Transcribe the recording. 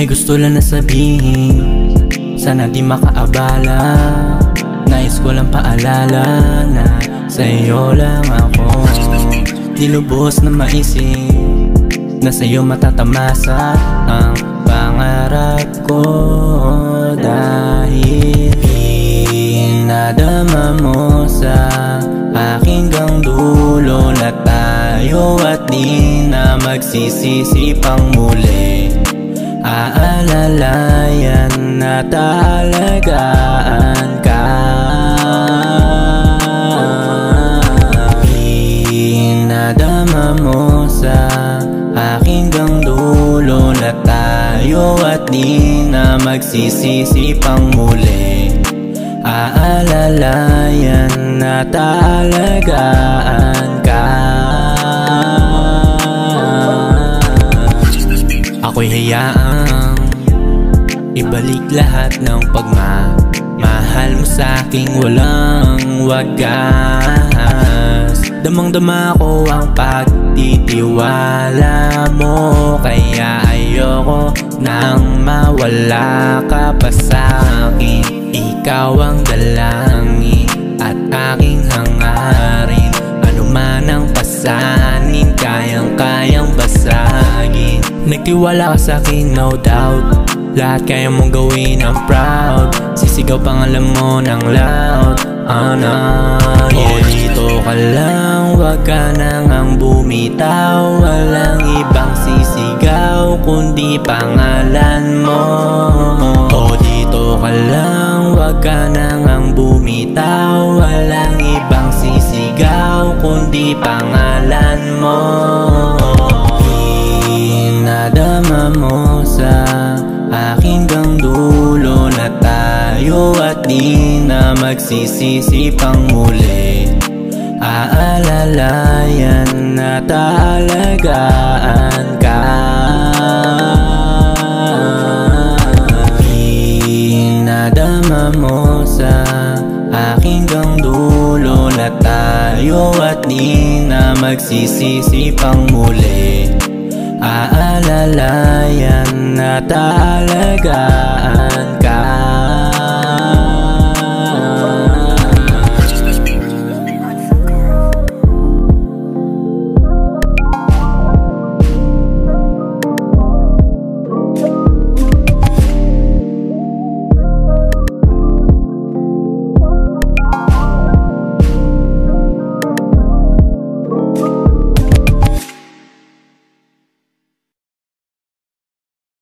May gusto lang na sabihin, sana di makaabala. Nais ko lang paalala na sa'yo lang ako. Di lubos na maisip na sa'yo matatamasa ang pangarap ko. Dahil inadama mo sa aking gang dulo na tayo at di na magsisisi pang muli. Aalalayan na talagaan ka. Inadama mo sa aking gang dulo na tayo at di na magsisisi pang muli. Aalalayan na talagaan ka. Ako'y hayaang ibalik lahat ng pagmamahal mo sa'king walang wagas. Damang-dama ko ang pagtitiwala mo, kaya ayoko nang mawala ka pa sa'kin. Ikaw ang dalangin at aking hangarin. Ano man ang pasanin, kayang-kayang basagin. Nagtiwala ka sa'kin, no doubt. Lahat kaya mong gawin, I'm proud. Sisigaw pangalan mo ng loud. Yeah. Dito ka lang, wag ka nang bumitaw. Walang ibang sisigaw kundi pangalan mo. Dito ka lang, wag ka nang bumitaw. Walang ibang sisigaw kundi pangalan mo. Inadama mo sa aking gang dulo na tayo at di na magsisisi pang muli. Aalalayan na talagaan ka. Inadama mo sa aking gang dulo na tayo at di na magsisisi pang muli. Aalalayan na talagaan ka.